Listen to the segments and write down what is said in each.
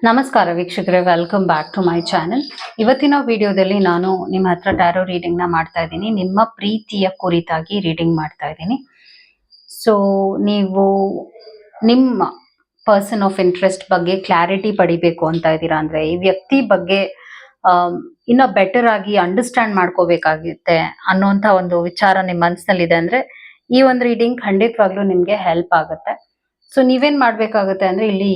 ನಮಸ್ಕಾರ ವೀಕ್ಷಕರೇ, welcome back to my channel. ಇವತ್ತಿನ ವಿಡಿಯೋದಲ್ಲಿ ನಾನು ನಿಮ್ಮ ಹತ್ರ ಟ್ಯಾರೋ ರೀಡಿಂಗ್ ನ ಮಾಡ್ತಾ ಇದ್ದೀನಿ. ನಿಮ್ಮ ಪ್ರೀತಿಯ ಕುರಿತಾಗಿ ರೀಡಿಂಗ್ ಮಾಡ್ತಾ ಇದ್ದೀನಿ. ಸೊ ನೀವು ನಿಮ್ಮ ಪರ್ಸನ್ ಆಫ್ ಇಂಟ್ರೆಸ್ಟ್ ಬಗ್ಗೆ ಕ್ಲಾರಿಟಿ ಪಡಿಬೇಕು ಅಂತ ಇದ್ದೀರಾ ಅಂದ್ರೆ, ಈ ವ್ಯಕ್ತಿ ಬಗ್ಗೆ ಇನ್ನ ಬೆಟರ್ ಆಗಿ ಅಂಡರ್ಸ್ಟ್ಯಾಂಡ್ ಮಾಡ್ಕೋಬೇಕಾಗುತ್ತೆ ಅನ್ನೋಂಥ ಒಂದು ವಿಚಾರ ನಿಮ್ಮ ಮನಸ್ಸಿನಲ್ಲಿದೆ ಅಂದ್ರೆ, ಈ ಒಂದು ರೀಡಿಂಗ್ ಖಂಡಿತವಾಗ್ಲೂ ನಿಮ್ಗೆ ಹೆಲ್ಪ್ ಆಗುತ್ತೆ. ಸೊ ನೀವೇನ್ ಮಾಡ್ಬೇಕಾಗುತ್ತೆ ಅಂದ್ರೆ, ಇಲ್ಲಿ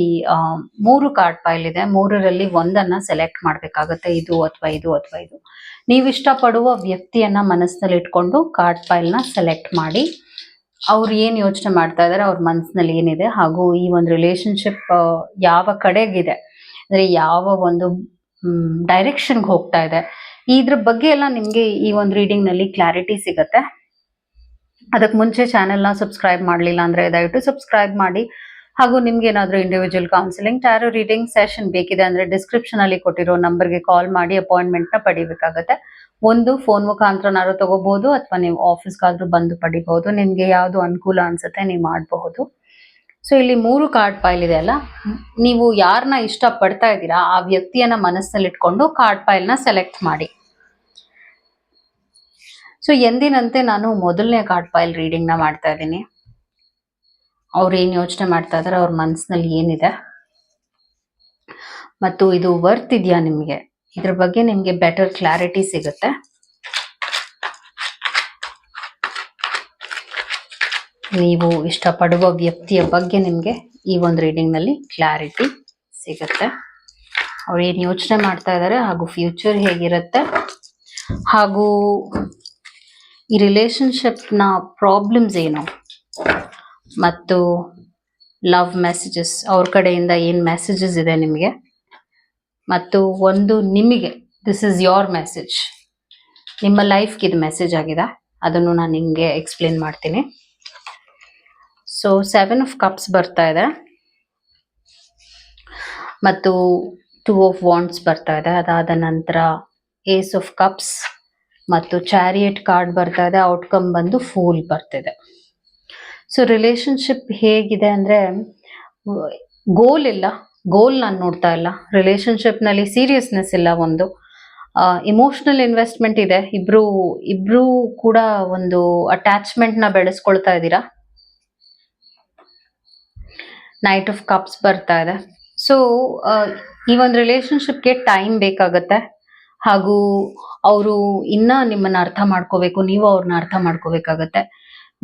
3 ಕಾರ್ಡ್ ಪೈಲ್ ಇದೆ. 3ರಲ್ಲಿ ಒಂದನ್ನ ಸೆಲೆಕ್ಟ್ ಮಾಡ್ಬೇಕಾಗುತ್ತೆ. ಇದು ಅಥವಾ ಇದು ಅಥವಾ ಇದು. ನೀವು ಇಷ್ಟಪಡುವ ವ್ಯಕ್ತಿಯನ್ನ ಮನಸ್ಸಿನಲ್ಲಿ ಇಟ್ಕೊಂಡು ಕಾರ್ಡ್ ಪೈಲ್ ನ ಸೆಲೆಕ್ಟ್ ಮಾಡಿ, ಅವ್ರು ಏನ್ ಯೋಚನೆ ಮಾಡ್ತಾ ಇದಾರೆ, ಅವ್ರ ಮನಸ್ಸಿನಲ್ಲಿ ಏನಿದೆ, ಹಾಗೂ ಈ ಒಂದು ರಿಲೇಶನ್ಶಿಪ್ ಯಾವ ಕಡೆಗಿದೆ ಅಂದ್ರೆ ಯಾವ ಒಂದು ಡೈರೆಕ್ಷನ್ಗೆ ಹೋಗ್ತಾ ಇದೆ, ಇದ್ರ ಬಗ್ಗೆ ಎಲ್ಲ ನಿಮ್ಗೆ ಈ ಒಂದು ರೀಡಿಂಗ್ ನಲ್ಲಿ ಕ್ಲಾರಿಟಿ ಸಿಗತ್ತೆ. ಅದಕ್ಕೆ ಮುಂಚೆ ಚಾನೆಲ್ನ ಸಬ್ಸ್ಕ್ರೈಬ್ ಮಾಡಲಿಲ್ಲ ಅಂದ್ರೆ ದಯವಿಟ್ಟು ಸಬ್ಸ್ಕ್ರೈಬ್ ಮಾಡಿ. ಹಾಗೂ ನಿಮ್ಗೆ ಏನಾದರೂ individual counselling tarot reading session ಬೇಕಿದೆ ಅಂದ್ರೆ ಡಿಸ್ಕ್ರಿಪ್ಷನ್ ಅಲ್ಲಿ ಕೊಟ್ಟಿರೋ ನಂಬರ್ಗೆ ಕಾಲ್ ಮಾಡಿ ಅಪಾಯಿಂಟ್ಮೆಂಟ್ ನ ಪಡಿಬೇಕಾಗತ್ತೆ. ಒಂದು ಫೋನ್ ಮುಖಾಂತರನಾದ್ರೂ ತಗೋಬಹುದು, ಅಥವಾ ನೀವು ಆಫೀಸ್ಗಾದ್ರೂ ಬಂದು ಪಡಿಬಹುದು. ನಿಮ್ಗೆ ಯಾವ್ದು ಅನುಕೂಲ ಅನ್ಸುತ್ತೆ ನೀವು ಮಾಡಬಹುದು. ಸೊ ಇಲ್ಲಿ 3 ಕಾರ್ಡ್ ಪೈಲ್ ಇದೆ ಅಲ್ಲ, ನೀವು ಯಾರನ್ನ ಇಷ್ಟ ಪಡ್ತಾ ಇದ್ದೀರಾ ಆ ವ್ಯಕ್ತಿಯನ್ನ ಮನಸ್ಸಿನಲ್ಲಿ ಇಟ್ಕೊಂಡು ಕಾರ್ಡ್ ಪೈಲ್ ನ ಸೆಲೆಕ್ಟ್ ಮಾಡಿ. ಸೊ ಎಂದಿನಂತೆ ನಾನು ಮೊದಲನೇ ಕಾರ್ಡ್ ಪೈಲ್ ರೀಡಿಂಗ್ ನ ಮಾಡ್ತಾ ಇದ್ದೀನಿ. ಅವ್ರು ಏನ್ ಯೋಚನೆ ಮಾಡ್ತಾ ಇದಾರೆ, ಅವ್ರ ಮನಸ್ಸಿನಲ್ಲಿ ಏನಿದೆ, ಮತ್ತು ಇದು ವರ್ತ್ ಇದೆಯಾ ನಿಮ್ಗೆ, ಇದ್ರ ಬಗ್ಗೆ ನಿಮ್ಗೆ ಬೆಟರ್ ಕ್ಲಾರಿಟಿ ಸಿಗುತ್ತೆ. ನೀವು ಇಷ್ಟಪಡುವ ವ್ಯಕ್ತಿಯ ಬಗ್ಗೆ ನಿಮ್ಗೆ ಈ ಒಂದು ರೀಡಿಂಗ್ ನಲ್ಲಿ ಕ್ಲಾರಿಟಿ ಸಿಗುತ್ತೆ. ಅವ್ರು ಏನ್ ಯೋಚನೆ ಮಾಡ್ತಾ ಇದಾರೆ, ಹಾಗೂ ಫ್ಯೂಚರ್ ಹೇಗಿರುತ್ತೆ, ಹಾಗೂ ಈ ರಿಲೇಶನ್ಶಿಪ್ ನ ಪ್ರಾಬ್ಲಮ್ಸ್ ಏನು, ಮತ್ತು ಲವ್ ಮೆಸೇಜಸ್, ಅವ್ರ ಕಡೆಯಿಂದ ಏನ್ ಮೆಸೇಜಸ್ ಇದೆ ನಿಮಗೆ, ಮತ್ತು ಒಂದು ನಿಮಗೆ ದಿಸ್ ಇಸ್ ಯೋರ್ ಮೆಸೇಜ್, ನಿಮ್ಮ ಲೈಫ್ಗೆ ಇದು ಮೆಸೇಜ್ ಆಗಿದೆ, ಅದನ್ನು ನಾನು ನಿಮಗೆ ಎಕ್ಸ್ಪ್ಲೇನ್ ಮಾಡ್ತೀನಿ. ಸೊ 7 ಆಫ್ ಕಪ್ಸ್ ಬರ್ತಾ ಇದೆ, ಮತ್ತು 2 ಆಫ್ ವಾಂಡ್ಸ್ ಬರ್ತಾ ಇದೆ. ಅದಾದ ನಂತರ ಏಸ್ ಆಫ್ ಕಪ್ಸ್ ಮತ್ತು ಚಾರಿಯಟ್ ಕಾರ್ಡ್ ಬರ್ತಾ ಇದೆ. ಔಟ್ಕಮ್ ಬಂದು ಫೂಲ್ ಬರ್ತಿದೆ. ಸೊ ರಿಲೇಶನ್ಶಿಪ್ ಹೇಗಿದೆ ಅಂದ್ರೆ, ಗೋಲ್ ಇಲ್ಲ, ಗೋಲ್ ನಾನು ನೋಡ್ತಾ ಇಲ್ಲ. ರಿಲೇಶನ್ಶಿಪ್ ನಲ್ಲಿ ಸೀರಿಯಸ್ನೆಸ್ ಇಲ್ಲ. ಒಂದು ಇಮೋಷನಲ್ ಇನ್ವೆಸ್ಟ್ಮೆಂಟ್ ಇದೆ. ಇಬ್ರು ಕೂಡ ಒಂದು ಅಟ್ಯಾಚ್ಮೆಂಟ್ ನ ಬೆಳೆಸ್ಕೊಳ್ತಾ ಇದ್ದೀರಾ. ನೈಟ್ ಆಫ್ ಕಪ್ಸ್ ಬರ್ತಾ ಇದೆ. ಸೊ ಈ ಒಂದು ರಿಲೇಶನ್ಶಿಪ್ಗೆ ಟೈಮ್ ಬೇಕಾಗತ್ತೆ, ಹಾಗೂ ಅವರು ಇನ್ನ ನಿಮ್ಮನ್ನ ಅರ್ಥ ಮಾಡ್ಕೋಬೇಕು, ನೀವು ಅವ್ರನ್ನ ಅರ್ಥ ಮಾಡ್ಕೋಬೇಕಾಗತ್ತೆ.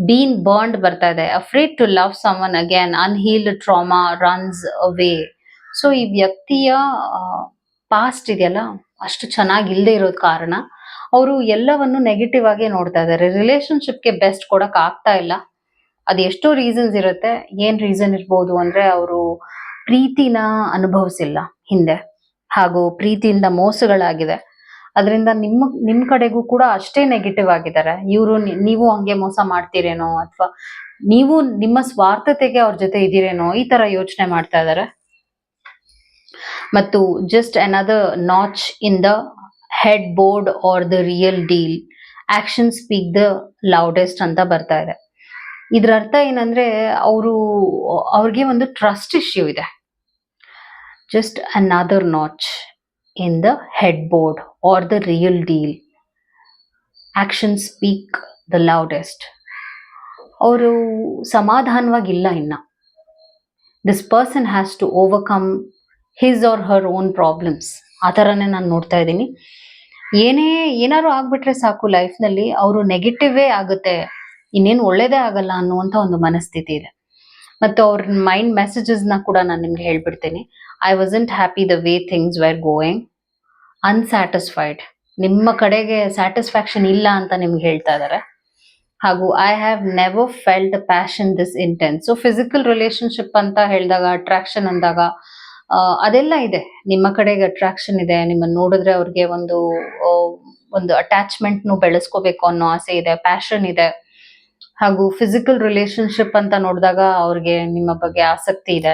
ಬೀನ್ ಬಾಂಡ್ ಬರ್ತಾ ಇದೆ. Afraid to love someone again, unhealed trauma runs away. So ಈ ವ್ಯಕ್ತಿಯ ಪಾಸ್ಟ್ ಇದೆಯಲ್ಲ, ಅಷ್ಟು ಚೆನ್ನಾಗಿ ಇಲ್ಲದೆ ಇರೋದ್ ಕಾರಣ ಅವರು ಎಲ್ಲವನ್ನು ನೆಗೆಟಿವ್ ಆಗಿ ನೋಡ್ತಾ ಇದ್ದಾರೆ. ರಿಲೇಶನ್ಶಿಪ್ಗೆ ಬೆಸ್ಟ್ ಕೊಡಕ್ ಆಗ್ತಾ ಇಲ್ಲ. ಅದು ಎಷ್ಟೋ ರೀಸನ್ಸ್ ಇರುತ್ತೆ. ಏನ್ ರೀಸನ್ ಇರ್ಬೋದು ಅಂದ್ರೆ, ಅವರು ಪ್ರೀತಿನ ಅನುಭವಿಸಿಲ್ಲ ಹಿಂದೆ, ಹಾಗೂ ಪ್ರೀತಿಯಿಂದ ಮೋಸಗಳಾಗಿದೆ. ಅದರಿಂದ ನಿಮ್ ಕಡೆಗೂ ಕೂಡ ಅಷ್ಟೇ ನೆಗೆಟಿವ್ ಆಗಿದ್ದಾರೆ. ನೀವು ಹಂಗೆ ಮೋಸ ಮಾಡ್ತೀರೇನೋ, ಅಥವಾ ನೀವು ನಿಮ್ಮ ಸ್ವಾರ್ಥತೆಗೆ ಅವ್ರ ಜೊತೆ ಇದ್ದೀರೇನೋ, ಈ ತರ ಯೋಚನೆ ಮಾಡ್ತಾ ಇದ್ದಾರೆ. ಮತ್ತು just another notch in the headboard or the real deal, action speak the loudest ಅಂತ ಬರ್ತಾ ಇದೆ. ಇದ್ರ ಅರ್ಥ ಏನಂದ್ರೆ, ಅವ್ರಿಗೆ ಒಂದು ಟ್ರಸ್ಟ್ ಇಶ್ಯೂ ಇದೆ. Just another notch in the headboard or the real deal, action speak the loudest. ಅವರು ಸಮಾಧಾನವಾಗಿಲ್ಲ ಇನ್ನ. This person has to overcome his or her own problems. ಆ ಥರನೇ ನಾನು ನೋಡ್ತಾ ಇದ್ದೀನಿ. ಏನಾದ್ರು ಆಗ್ಬಿಟ್ರೆ ಸಾಕು ಲೈಫ್ನಲ್ಲಿ, ಅವರು ನೆಗೆಟಿವೇ ಆಗುತ್ತೆ, ಇನ್ನೇನು ಒಳ್ಳೇದೇ ಆಗಲ್ಲ ಅನ್ನುವಂಥ ಒಂದು ಮನಸ್ಥಿತಿ ಇದೆ. ಮತ್ತು ಅವ್ರ ಮೈಂಡ್ ಮೆಸೇಜಸ್ ನ ಕೂಡ ನಾನು ನಿಮ್ಗೆ ಹೇಳ್ಬಿಡ್ತೀನಿ. I wasn't happy the way things were going, unsatisfied. ನಿಮ್ಮ ಕಡೆಗೆ ಸ್ಯಾಟಿಸ್ಫ್ಯಾಕ್ಷನ್ ಇಲ್ಲ ಅಂತ ನಿಮ್ಗೆ ಹೇಳ್ತಾ ಇದ್ದಾರೆ. ಹಾಗೂ I have never felt passion this intense. So physical relationship ಅಂತ ಹೇಳಿದಾಗ, ಅಟ್ರಾಕ್ಷನ್ ಅಂದಾಗ ಅದೆಲ್ಲ ಇದೆ. ನಿಮ್ಮ ಕಡೆಗೆ ಅಟ್ರಾಕ್ಷನ್ ಇದೆ, ನಿಮ್ಮನ್ನು ನೋಡಿದ್ರೆ ಅವ್ರಿಗೆ ಒಂದು ಅಟ್ಯಾಚ್ಮೆಂಟ್ ಬೆಳೆಸ್ಕೋಬೇಕು ಅನ್ನೋ ಆಸೆ ಇದೆ, ಪ್ಯಾಷನ್ ಇದೆ. ಹಾಗೂ ಫಿಸಿಕಲ್ ರಿಲೇಶನ್ಶಿಪ್ ಅಂತ ನೋಡಿದಾಗ ಅವ್ರಿಗೆ ನಿಮ್ಮ ಬಗ್ಗೆ ಆಸಕ್ತಿ ಇದೆ.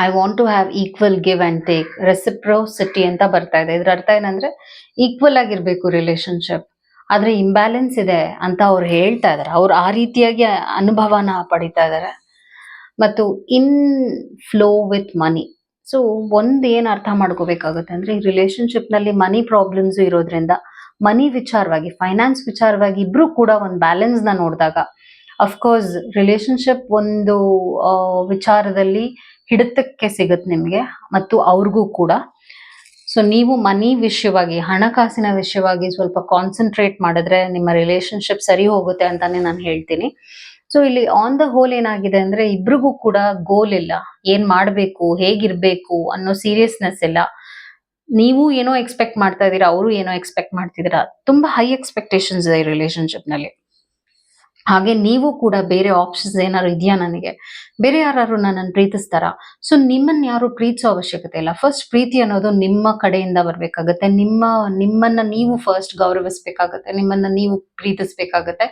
I want to have equal give and take, reciprocity ಅಂತ ಬರ್ತಾ ಇದೆ. ಇದ್ರ ಅರ್ಥ ಏನಂದ್ರೆ, ಈಕ್ವಲ್ ಆಗಿರ್ಬೇಕು ರಿಲೇಶನ್ಶಿಪ್, ಆದ್ರೆ ಇಂಬ್ಯಾಲೆನ್ಸ್ ಇದೆ ಅಂತ ಅವ್ರು ಹೇಳ್ತಾ ಇದಾರೆ. ಅವ್ರು ಆ ರೀತಿಯಾಗಿ ಅನುಭವನ ಪಡಿತಾ ಇದಾರೆ. ಮತ್ತು ಇನ್ ಫ್ಲೋ ವಿತ್ ಮನಿ. ಸೊ ಒಂದ್ ಏನ್ ಅರ್ಥ ಮಾಡ್ಕೋಬೇಕಾಗುತ್ತೆ ಅಂದ್ರೆ ಈ ರಿಲೇಶನ್ಶಿಪ್ ನಲ್ಲಿ ಮನಿ ಪ್ರಾಬ್ಲಮ್ಸ್ ಇರೋದ್ರಿಂದ ಮನಿ ವಿಚಾರವಾಗಿ ಫೈನಾನ್ಸ್ ವಿಚಾರವಾಗಿ ಇಬ್ರು ಕೂಡ ಒಂದು ಬ್ಯಾಲೆನ್ಸ್ ನ ನೋಡಿದಾಗ ಅಫ್ಕೋರ್ಸ್ ರಿಲೇಶನ್ಶಿಪ್ ಒಂದು ವಿಚಾರದಲ್ಲಿ ಹಿಡಿತಕ್ಕೆ ಸಿಗುತ್ತೆ ನಿಮ್ಗೆ ಮತ್ತು ಅವ್ರಿಗೂ ಕೂಡ. ಸೊ ನೀವು ಮನಿ ವಿಷಯವಾಗಿ ಹಣಕಾಸಿನ ವಿಷಯವಾಗಿ ಸ್ವಲ್ಪ ಕಾನ್ಸಂಟ್ರೇಟ್ ಮಾಡಿದ್ರೆ ನಿಮ್ಮ ರಿಲೇಶನ್ಶಿಪ್ ಸರಿ ಹೋಗುತ್ತೆ ಅಂತಾನೆ ನಾನು ಹೇಳ್ತೀನಿ. ಸೊ ಇಲ್ಲಿ ಆನ್ ದ ಹೋಲ್ ಏನಾಗಿದೆ ಅಂದ್ರೆ ಇಬ್ರಿಗೂ ಕೂಡ ಗೋಲ್ ಇಲ್ಲ, ಏನ್ ಮಾಡ್ಬೇಕು ಹೇಗಿರ್ಬೇಕು ಅನ್ನೋ ಸೀರಿಯಸ್ನೆಸ್ ಇಲ್ಲ. ನೀವು ಏನೋ ಎಕ್ಸ್ಪೆಕ್ಟ್ ಮಾಡ್ತಾ ಇದೀರಾ, ಅವರು ಏನೋ ಎಕ್ಸ್ಪೆಕ್ಟ್ ಮಾಡ್ತಿದ್ದೀರಾ. ತುಂಬಾ ಹೈ ಎಕ್ಸ್ಪೆಕ್ಟೇಷನ್ಸ್ ಇದೆ ಈ ರಿಲೇಶನ್ಶಿಪ್ ನಲ್ಲಿ. ಹಾಗೆ ನೀವು ಕೂಡ ಬೇರೆ ಆಪ್ಷನ್ಸ್ ಏನಾದ್ರು ಇದೆಯಾ, ನನಗೆ ಬೇರೆ ಯಾರು ನನ್ನನ್ನು ಪ್ರೀತಿಸ್ತಾರ? ಸೊ ನಿಮ್ಮನ್ನ ಯಾರು ಪ್ರೀತಿಸೋ ಅವಶ್ಯಕತೆ ಇಲ್ಲ. ಫಸ್ಟ್ ಪ್ರೀತಿ ಅನ್ನೋದು ನಿಮ್ಮ ಕಡೆಯಿಂದ ಬರ್ಬೇಕಾಗತ್ತೆ. ನಿಮ್ಮನ್ನ ನೀವು ಫಸ್ಟ್ ಗೌರವಿಸ್ಬೇಕಾಗತ್ತೆ, ನಿಮ್ಮನ್ನ ನೀವು ಪ್ರೀತಿಸ್ಬೇಕಾಗತ್ತೆ.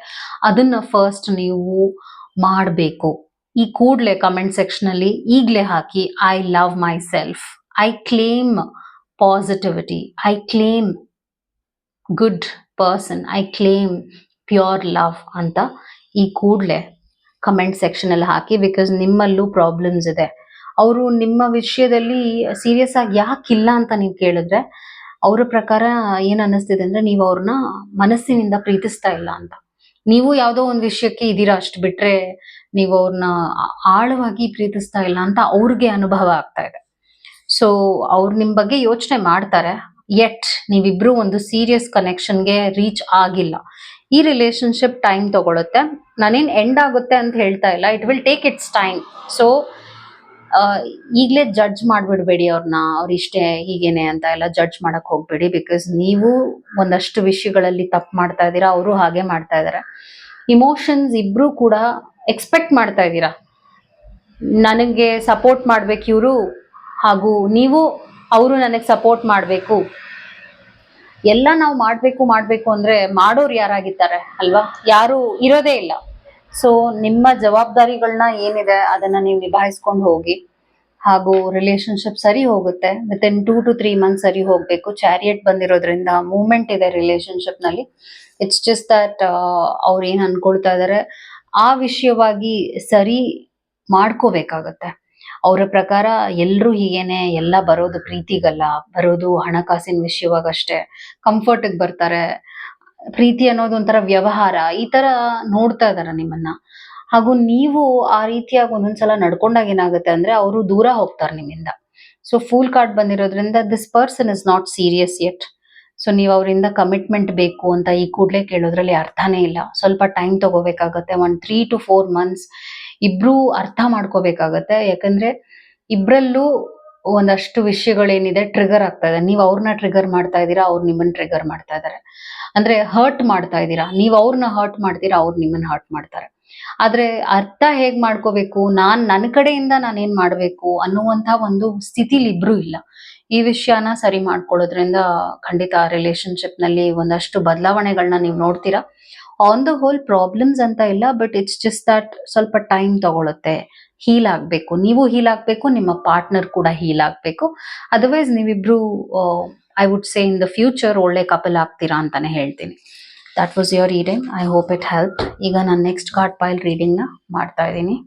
ಅದನ್ನ ಫಸ್ಟ್ ನೀವು ಮಾಡಬೇಕು. ಈ ಕೂಡ್ಲೆ ಕಮೆಂಟ್ ಸೆಕ್ಷನ್ ಅಲ್ಲಿ ಈಗ್ಲೇ ಹಾಕಿ, I love myself, I claim positivity, I claim good person, I claim pure love ಅಂತ ಈ ಕೂಡ್ಲೆ ಕಮೆಂಟ್ ಸೆಕ್ಷನ್ ಅಲ್ಲಿ ಹಾಕಿ. ಬಿಕಾಸ್ ನಿಮ್ಮಲ್ಲೂ ಪ್ರಾಬ್ಲಮ್ಸ್ ಇದೆ. ಅವರು ನಿಮ್ಮ ವಿಷಯದಲ್ಲಿ ಸೀರಿಯಸ್ ಆಗಿ ಯಾಕಿಲ್ಲ ಅಂತ ನೀವು ಕೇಳಿದ್ರೆ ಅವರ ಪ್ರಕಾರ ಏನ್ ಅನ್ನಿಸ್ತಿದೆ ಅಂದ್ರೆ ನೀವು ಅವ್ರನ್ನ ಮನಸ್ಸಿನಿಂದ ಪ್ರೀತಿಸ್ತಾ ಇಲ್ಲ ಅಂತ. ನೀವು ಯಾವುದೋ ಒಂದು ವಿಷಯಕ್ಕೆ ಇದೀರಾ ಅಷ್ಟು ಬಿಟ್ರೆ ನೀವು ಅವ್ರನ್ನ ಆಳವಾಗಿ ಪ್ರೀತಿಸ್ತಾ ಇಲ್ಲ ಅಂತ ಅವ್ರಿಗೆ ಅನುಭವ ಆಗ್ತಾ ಇದೆ. ಸೊ ಅವ್ರು ನಿಮ್ ಬಗ್ಗೆ ಯೋಚನೆ ಮಾಡ್ತಾರೆ, ಎಟ್ ನೀವಿಬ್ರು ಒಂದು ಸೀರಿಯಸ್ ಕನೆಕ್ಷನ್ಗೆ ರೀಚ್ ಆಗಿಲ್ಲ. ಈ ರಿಲೇಶನ್ಶಿಪ್ ಟೈಮ್ ತಗೊಳುತ್ತೆ. ನಾನೇನ್ ಎಂಡ್ ಆಗುತ್ತೆ ಅಂತ ಹೇಳ್ತಾ ಇಲ್ಲ, it will take its time. So ಈಗಲೇ ಜಡ್ಜ್ ಮಾಡ್ಬಿಡ್ಬೇಡಿ ಅವ್ರನ್ನ, ಅವ್ರ ಇಷ್ಟೇ ಹೀಗೇನೆ ಅಂತ ಎಲ್ಲ ಜಡ್ಜ್ ಮಾಡಕ್ ಹೋಗ್ಬೇಡಿ. ಬಿಕಾಸ್ ನೀವು ಒಂದಷ್ಟು ವಿಷಯಗಳಲ್ಲಿ ತಪ್ಪು ಮಾಡ್ತಾ ಇದ್ದೀರಾ, ಅವರು ಹಾಗೆ ಮಾಡ್ತಾ ಇದಾರೆ. ಇಮೋಷನ್ಸ್ ಇಬ್ರು ಕೂಡ ಎಕ್ಸ್ಪೆಕ್ಟ್ ಮಾಡ್ತಾ ಇದ್ದೀರಾ, ನನಗೆ ಸಪೋರ್ಟ್ ಮಾಡ್ಬೇಕು ಇವರು, ಹಾಗೂ ನೀವು ಅವರು ನನಗೆ ಸಪೋರ್ಟ್ ಮಾಡಬೇಕು. ಎಲ್ಲ ನಾವು ಮಾಡ್ಬೇಕು ಅಂದ್ರೆ ಮಾಡೋರು ಯಾರಾಗಿದ್ದಾರೆ ಅಲ್ವಾ? ಯಾರು ಇರೋದೇ ಇಲ್ಲ. ಸೊ ನಿಮ್ಮ ಜವಾಬ್ದಾರಿಗಳನ್ನ ಏನಿದೆ ಅದನ್ನ ನೀವು ನಿಭಾಯಿಸ್ಕೊಂಡು ಹೋಗಿ, ಹಾಗೂ ರಿಲೇಶನ್ಶಿಪ್ ಸರಿ ಹೋಗುತ್ತೆ. ವಿತಿನ್ 2 to 3 months ಸರಿ ಹೋಗ್ಬೇಕು. ಚಾರಿಯಟ್ ಬಂದಿರೋದ್ರಿಂದ ಮೂವ್ಮೆಂಟ್ ಇದೆ ರಿಲೇಶನ್ಶಿಪ್ ನಲ್ಲಿ. ಇಟ್ಸ್ ಜಸ್ಟ್ ದಟ್ ಅವ್ರು ಏನ್ ಅನ್ಕೊಳ್ತಾ ಇದಾರೆ ಆ ವಿಷಯವಾಗಿ ಸರಿ ಮಾಡ್ಕೋಬೇಕಾಗತ್ತೆ. ಅವರ ಪ್ರಕಾರ ಎಲ್ರು ಹೀಗೇನೆ, ಎಲ್ಲ ಬರೋದು ಪ್ರೀತಿಗಲ್ಲ, ಬರೋದು ಹಣಕಾಸಿನ ವಿಷಯವಾಗಷ್ಟೇ, ಕಂಫರ್ಟ್ ಬರ್ತಾರೆ. ಪ್ರೀತಿ ಅನ್ನೋದು ಒಂಥರ ವ್ಯವಹಾರ ಈ ತರ ನೋಡ್ತಾ ಇದಾರ ನಿಮ್ಮನ್ನ. ಹಾಗೂ ನೀವು ಆ ರೀತಿಯಾಗಿ ಒಂದೊಂದ್ಸಲ ನಡ್ಕೊಂಡಾಗ ಏನಾಗುತ್ತೆ ಅಂದ್ರೆ ಅವರು ದೂರ ಹೋಗ್ತಾರೆ ನಿಮ್ಮಿಂದ. ಸೊ ಫೂಲ್ ಕಾರ್ಡ್ ಬಂದಿರೋದ್ರಿಂದ this person is not serious yet. So ನೀವು ಅವರಿಂದ ಕಮಿಟ್ಮೆಂಟ್ ಬೇಕು ಅಂತ ಈ ಕೂಡ್ಲೆ ಕೇಳೋದ್ರಲ್ಲಿ ಅರ್ಥನೇ ಇಲ್ಲ. ಸ್ವಲ್ಪ ಟೈಮ್ ತಗೋಬೇಕಾಗತ್ತೆ, 3 to 4 months ಇಬ್ರು ಅರ್ಥ ಮಾಡ್ಕೋಬೇಕಾಗತ್ತೆ. ಯಾಕಂದ್ರೆ ಇಬ್ರಲ್ಲೂ ಒಂದಷ್ಟು ವಿಷಯಗಳೇನಿದೆ ಟ್ರಿಗರ್ ಆಗ್ತಾ ಇದೆ. ನೀವು ಅವ್ರನ್ನ ಟ್ರಿಗರ್ ಮಾಡ್ತಾ ಇದ್ದೀರಾ, ಅವ್ರು ನಿಮ್ಮನ್ನ ಟ್ರಿಗರ್ ಮಾಡ್ತಾ ಇದಾರೆ. ಅಂದ್ರೆ ಹರ್ಟ್ ಮಾಡ್ತಾ ಇದ್ದೀರಾ, ನೀವು ಅವ್ರನ್ನ ಹರ್ಟ್ ಮಾಡ್ತೀರಾ, ಅವ್ರು ನಿಮ್ಮನ್ನ ಹರ್ಟ್ ಮಾಡ್ತಾರೆ. ಆದ್ರೆ ಅರ್ಥ ಹೇಗ್ ಮಾಡ್ಕೋಬೇಕು, ನನ್ನ ಕಡೆಯಿಂದ ನಾನೇನ್ ಮಾಡ್ಬೇಕು ಅನ್ನುವಂತ ಒಂದು ಸ್ಥಿತಿಲಿ ಇಬ್ರು ಇಲ್ಲ. ಈ ವಿಷಯನ ಸರಿ ಮಾಡ್ಕೊಳ್ಳೋದ್ರಿಂದ ಖಂಡಿತ ರಿಲೇಶನ್ಶಿಪ್ ನಲ್ಲಿ ಒಂದಷ್ಟು ಬದಲಾವಣೆಗಳನ್ನ ನೀವು ನೋಡ್ತೀರಾ. ಆನ್ ದ ಹೋಲ್ ಪ್ರಾಬ್ಲಮ್ಸ್ ಅಂತ ಇಲ್ಲ, ಬಟ್ ಇಟ್ಸ್ ಜಸ್ಟ್ ದಟ್ ಸ್ವಲ್ಪ ಟೈಮ್ ತಗೊಳುತ್ತೆ. ಹೀಲ್ ಆಗ್ಬೇಕು, ನೀವು ಹೀಲ್ ಆಗ್ಬೇಕು, ನಿಮ್ಮ ಪಾರ್ಟ್ನರ್ ಕೂಡ ಹೀಲ್ ಆಗ್ಬೇಕು. ಅದರ್ವೈಸ್ ನೀವಿಬ್ರು I would say in the future ಒಳ್ಳೆ ಕಪಲ್ ಆಗ್ತೀರಾ ಅಂತಾನೆ ಹೇಳ್ತೀನಿ. That was your reading. I hope it help. ಈಗ ನಾನು ನೆಕ್ಸ್ಟ್ ಕಾರ್ಡ್ ಪೈಲ್ ರೀಡಿಂಗ್ ನ ಮಾಡ್ತಾ ಇದ್ದೀನಿ.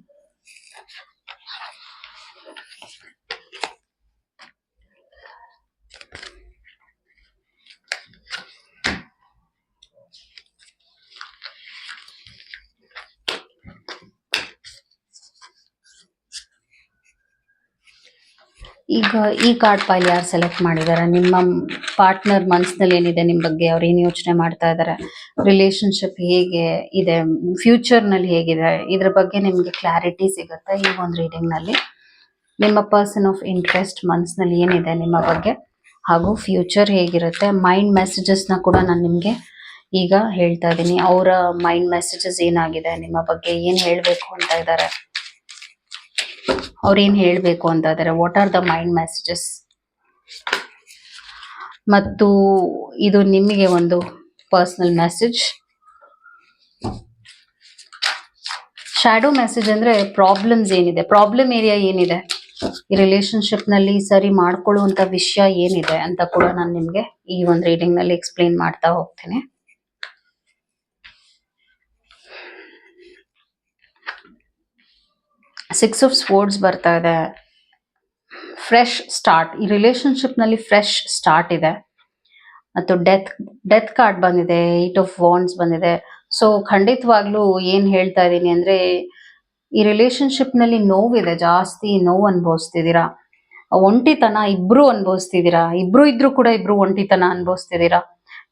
ಈಗ ಈ ಕಾರ್ಡ್ ಪೈಲ್ ಯಾರು ಸೆಲೆಕ್ಟ್ ಮಾಡಿದ್ದಾರೆ, ನಿಮ್ಮ ಪಾರ್ಟ್ನರ್ ಮನಸ್ಸಿನಲ್ಲಿ ಏನಿದೆ ನಿಮ್ಮ ಬಗ್ಗೆ, ಅವ್ರು ಏನು ಯೋಚನೆ ಮಾಡ್ತಾ ಇದ್ದಾರೆ, ರಿಲೇಶನ್ಶಿಪ್ ಹೇಗೆ ಇದೆ, ಫ್ಯೂಚರ್ ನಲ್ಲಿ ಹೇಗಿದೆ, ಇದ್ರ ಬಗ್ಗೆ ನಿಮ್ಗೆ ಕ್ಲಾರಿಟಿ ಸಿಗುತ್ತೆ ಈ ಒಂದು ರೀಡಿಂಗ್ ನಲ್ಲಿ. ನಿಮ್ಮ ಪರ್ಸನ್ ಆಫ್ ಇಂಟ್ರೆಸ್ಟ್ ಮನಸ್ಸಿನಲ್ಲಿ ಏನಿದೆ ನಿಮ್ಮ ಬಗ್ಗೆ, ಹಾಗೂ ಫ್ಯೂಚರ್ ಹೇಗಿರುತ್ತೆ. ಮೈಂಡ್ ಮೆಸೇಜಸ್ ನ ಕೂಡ ನಾನು ನಿಮ್ಗೆ ಈಗ ಹೇಳ್ತಾ ಇದ್ದೀನಿ. ಅವರ ಮೈಂಡ್ ಮೆಸೇಜಸ್ ಏನಾಗಿದೆ ನಿಮ್ಮ ಬಗ್ಗೆ, ಏನ್ ಹೇಳ್ಬೇಕು ಅಂತ ಇದ್ದಾರೆ, ಅವ್ರೇನ್ ಹೇಳ್ಬೇಕು ಅಂತ ಇದ್ದಾರೆ, what are the mind messages. ಮತ್ತು ಇದು ನಿಮಗೆ ಒಂದು ಪರ್ಸನಲ್ ಮೆಸೇಜ್. ಶಾಡೋ ಮೆಸೇಜ್ ಅಂದ್ರೆ ಪ್ರಾಬ್ಲಮ್ಸ್ ಏನಿದೆ, ಪ್ರಾಬ್ಲಮ್ ಏರಿಯಾ ಏನಿದೆ, ಈ ರಿಲೇಶನ್ಶಿಪ್ ನಲ್ಲಿ ಸರಿ ಮಾಡ್ಕೊಳ್ಳುವಂತ ವಿಷಯ ಏನಿದೆ ಅಂತ ಕೂಡ ನಾನು ನಿಮ್ಗೆ ಈ ಒಂದು ರೀಡಿಂಗ್ ನಲ್ಲಿ ಎಕ್ಸ್ಪ್ಲೇನ್ ಮಾಡ್ತಾ ಹೋಗ್ತೀನಿ. ಸಿಕ್ಸ್ ಆಫ್ ಸ್ವೋರ್ಡ್ಸ್ ಬರ್ತಾ ಇದೆ. ಫ್ರೆಶ್ ಸ್ಟಾರ್ಟ್, ಈ ರಿಲೇಶನ್ಶಿಪ್ ನಲ್ಲಿ ಫ್ರೆಶ್ ಸ್ಟಾರ್ಟ್ ಇದೆ. ಮತ್ತು ಡೆತ್ ಕಾರ್ಡ್ ಬಂದಿದೆ, 8 ಆಫ್ ವಾಂಡ್ಸ್ ಬಂದಿದೆ. ಸೊ ಖಂಡಿತವಾಗ್ಲೂ ಏನ್ ಹೇಳ್ತಾ ಇದ್ದೀನಿ ಅಂದ್ರೆ, ಈ ರಿಲೇಶನ್ಶಿಪ್ ನಲ್ಲಿ ನೋವಿದೆ, ಜಾಸ್ತಿ ನೋವು ಅನುಭವಿಸ್ತಿದ್ದೀರಾ. ಒಂಟಿತನ ಇಬ್ರು ಅನುಭವಿಸ್ತಿದ್ದೀರಾ. ಇಬ್ರು ಇದ್ರು ಕೂಡ ಇಬ್ರು ಒಂಟಿತನ ಅನುಭವಿಸ್ತಿದ್ದೀರಾ.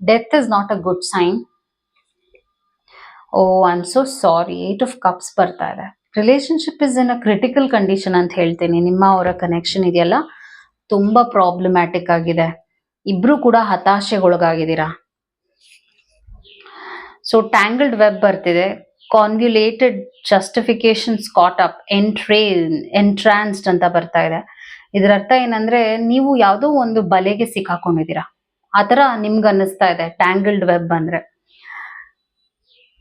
Death is not a good sign. Oh I am so sorry. 8 of cups ಬರ್ತಾ ಇದೆ. Relationship is in a critical condition ಅಂತ ಹೇಳ್ತೀನಿ. ನಿಮ್ಮ ಅವರ ಕನೆಕ್ಷನ್ ಇದೆಯಲ್ಲ, ತುಂಬಾ ಪ್ರಾಬ್ಲಮ್ಯಾಟಿಕ್ ಆಗಿದೆ. ಇಬ್ರು ಕೂಡ ಹತಾಶೆಗೊಳಗಾಗಿದ್ದೀರಾ. ಸೊ ಟ್ಯಾಂಗಲ್ಡ್ ವೆಬ್ ಬರ್ತಿದೆ. ಕಾನ್ವ್ಯುಲೇಟೆಡ್ ಜಸ್ಟಿಫಿಕೇಶನ್ಸ್ ಕಾಟ್ ಅಪ್, ಎಂಟ್ರಾನ್ಸ್ಡ್ ಅಂತ ಬರ್ತಾ ಇದೆ. ಇದರ ಅರ್ಥ ಏನಂದ್ರೆ, ನೀವು ಯಾವುದೋ ಒಂದು ಬಲೆಗೆ ಸಿಕ್ಕಾಕೊಂಡಿದ್ದೀರಾ, ಆತರ ನಿಮ್ಗೆ ಅನ್ನಿಸ್ತಾ ಇದೆ. ಟ್ಯಾಂಗಲ್ಡ್ ವೆಬ್ ಅಂದ್ರೆ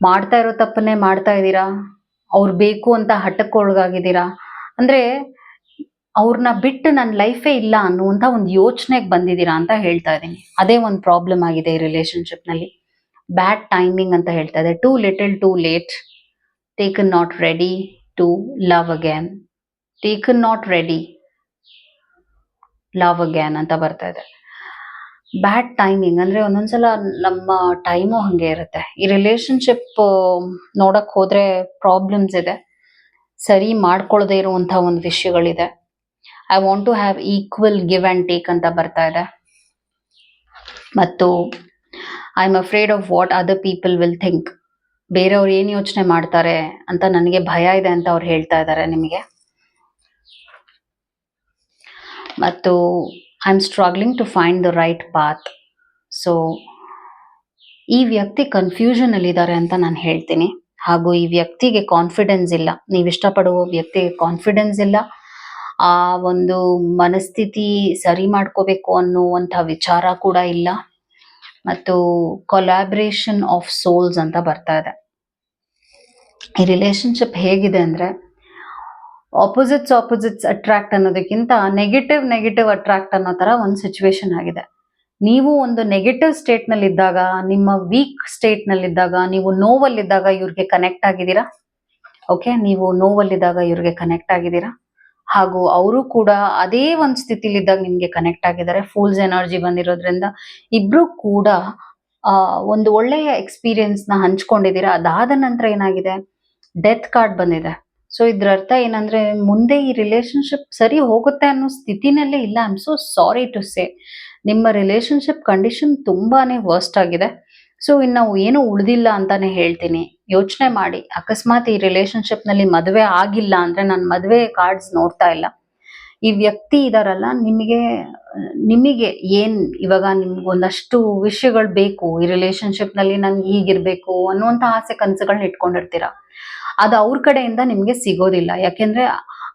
ಮಾಡ್ತಾ ಇರೋ ತಪ್ಪನ್ನೇ ಮಾಡ್ತಾ ಇದ್ದೀರಾ. ಅವ್ರು ಬೇಕು ಅಂತ ಹಠಕ್ಕೊಳಗಾಗಿದ್ದೀರಾ. ಅಂದ್ರೆ ಅವ್ರನ್ನ ಬಿಟ್ಟು ನನ್ನ ಲೈಫೇ ಇಲ್ಲ ಅನ್ನುವಂತ ಒಂದು ಯೋಚನೆಗೆ ಬಂದಿದ್ದೀರಾ ಅಂತ ಹೇಳ್ತಾ ಇದ್ದೀನಿ. ಅದೇ ಒಂದು ಪ್ರಾಬ್ಲಮ್ ಆಗಿದೆ ಈ ರಿಲೇಶನ್ಶಿಪ್ ನಲ್ಲಿ. ಬ್ಯಾಡ್ ಟೈಮಿಂಗ್ ಅಂತ ಹೇಳ್ತಾ ಇದೆ. Too little too late, taken not ready to love again. Taken not ready love again ಅಂತ ಬರ್ತಾ ಇದೆ. ಬ್ಯಾಡ್ ಟೈಮಿಂಗ್ ಅಂದ್ರೆ ಒಂದೊಂದ್ಸಲ ನಮ್ಮ ಟೈಮು ಹಂಗೆ ಇರುತ್ತೆ. ಈ ರಿಲೇಶನ್ಶಿಪ್ ನೋಡಕ್ ಹೋದ್ರೆ ಪ್ರಾಬ್ಲಮ್ಸ್ ಇದೆ, ಸರಿ ಮಾಡ್ಕೊಳ್ಳದೆ ಇರುವಂತ ಒಂದು ವಿಷಯಗಳಿದೆ. I want to have equal give and take ಅಂತ ಬರ್ತಾ ಇದೆ. ಮತ್ತು I am afraid of what other people will think. ಬೇರೆಯವ್ರು ಏನ್ ಯೋಚನೆ ಮಾಡ್ತಾರೆ ಅಂತ ನನಗೆ ಭಯ ಇದೆ ಅಂತ ಅವ್ರು ಹೇಳ್ತಾ ಇದ್ದಾರೆ ನಿಮಗೆ. ಮತ್ತು I am struggling to find the right path. So ಈ ವ್ಯಕ್ತಿ ಕನ್ಫ್ಯೂಷನ್ ಅಲ್ಲಿ ಇದ್ದಾರೆ ಅಂತ ನಾನು ಹೇಳ್ತೀನಿ. ಹಾಗೂ ಈ ವ್ಯಕ್ತಿಗೆ ಕಾನ್ಫಿಡೆನ್ಸ್ ಇಲ್ಲ. ನೀವು ಇಷ್ಟಪಡುವ ವ್ಯಕ್ತಿಗೆ ಕಾನ್ಫಿಡೆನ್ಸ್ ಇಲ್ಲ. ಆ ಒಂದು ಮನಸ್ಥಿತಿ ಸರಿ ಮಾಡ್ಕೋಬೇಕು ಅನ್ನುವಂಥ ವಿಚಾರ ಕೂಡ ಇಲ್ಲ. ಮತ್ತು ಕೊಲಾಬ್ರೇಷನ್ ಆಫ್ ಸೋಲ್ಸ್ ಅಂತ ಬರ್ತಾ ಇದೆ. ಈ ರಿಲೇಶನ್ಶಿಪ್ ಹೇಗಿದೆ ಅಂದ್ರೆ, ಆಪೋಸಿಟ್ಸ್ ಅಟ್ರಾಕ್ಟ್ ಅನ್ನೋದಕ್ಕಿಂತ ನೆಗೆಟಿವ್ ಅಟ್ರಾಕ್ಟ್ ಅನ್ನೋ ತರ ಒಂದು ಸಿಚುವೇಶನ್ ಆಗಿದೆ. ನೀವು ಒಂದು ನೆಗೆಟಿವ್ ಸ್ಟೇಟ್ ನಲ್ಲಿ ಇದ್ದಾಗ, ನಿಮ್ಮ ವೀಕ್ ಸ್ಟೇಟ್ ನಲ್ಲಿ ಇದ್ದಾಗ, ನೀವು ನೋವಲ್ಲಿದ್ದಾಗ ಇವ್ರಿಗೆ ಕನೆಕ್ಟ್ ಆಗಿದ್ದೀರಾ. ಓಕೆ, ನೀವು ನೋವಲ್ಲಿದ್ದಾಗ ಇವ್ರಿಗೆ ಕನೆಕ್ಟ್ ಆಗಿದ್ದೀರಾ. ಹಾಗೂ ಅವರು ಕೂಡ ಅದೇ ಒಂದು ಸ್ಥಿತಿಲಿದ್ದಾಗ ನಿಮ್ಗೆ ಕನೆಕ್ಟ್ ಆಗಿದ್ದಾರೆ. ಫೂಲ್ಸ್ ಎನರ್ಜಿ ಬಂದಿರೋದ್ರಿಂದ ಇಬ್ರು ಕೂಡ ಒಂದು ಒಳ್ಳೆಯ ಎಕ್ಸ್ಪೀರಿಯನ್ಸ್ ನ ಹಂಚ್ಕೊಂಡಿದ್ದೀರಾ. ಅದಾದ ನಂತರ ಏನಾಗಿದೆ, ಡೆತ್ ಕಾರ್ಡ್ ಬಂದಿದೆ. ಸೊ ಇದ್ರ ಅರ್ಥ ಏನಂದ್ರೆ, ಮುಂದೆ ಈ ರಿಲೇಶನ್ಶಿಪ್ ಸರಿ ಹೋಗುತ್ತೆ ಅನ್ನೋ ಸ್ಥಿತಿನಲ್ಲೇ ಇಲ್ಲ. I am so sorry to say. ನಿಮ್ಮ ರಿಲೇಶನ್ಶಿಪ್ ಕಂಡೀಷನ್ ತುಂಬಾನೇ ವರ್ಸ್ಟ್ ಆಗಿದೆ. ಸೊ ಇನ್ನು ಏನು ಉಳಿದಿಲ್ಲ ಅಂತಾನೆ ಹೇಳ್ತೀನಿ. ಯೋಚನೆ ಮಾಡಿ, ಅಕಸ್ಮಾತ್ ಈ ರಿಲೇಶನ್ಶಿಪ್ ನಲ್ಲಿ ಮದುವೆ ಆಗಿಲ್ಲ ಅಂದ್ರೆ, ನಾನು ಮದುವೆ ಕಾರ್ಡ್ಸ್ ನೋಡ್ತಾ ಇಲ್ಲ. ಈ ವ್ಯಕ್ತಿ ಇದಾರಲ್ಲ, ನಿಮಗೆ ಏನ್ ಇವಾಗ ನಿಮ್ಗೆ ಒಂದಷ್ಟು ವಿಷಯಗಳು ಬೇಕು ಈ ರಿಲೇಶನ್ಶಿಪ್ ನಲ್ಲಿ, ನನ್ಗೆ ಹೀಗಿರ್ಬೇಕು ಅನ್ನುವಂತ ಆಸೆ ಕನಸುಗಳನ್ನ ಇಟ್ಕೊಂಡಿರ್ತೀರಾ. ಅದು ಅವ್ರ ಕಡೆಯಿಂದ ನಿಮ್ಗೆ ಸಿಗೋದಿಲ್ಲ. ಯಾಕೆಂದ್ರೆ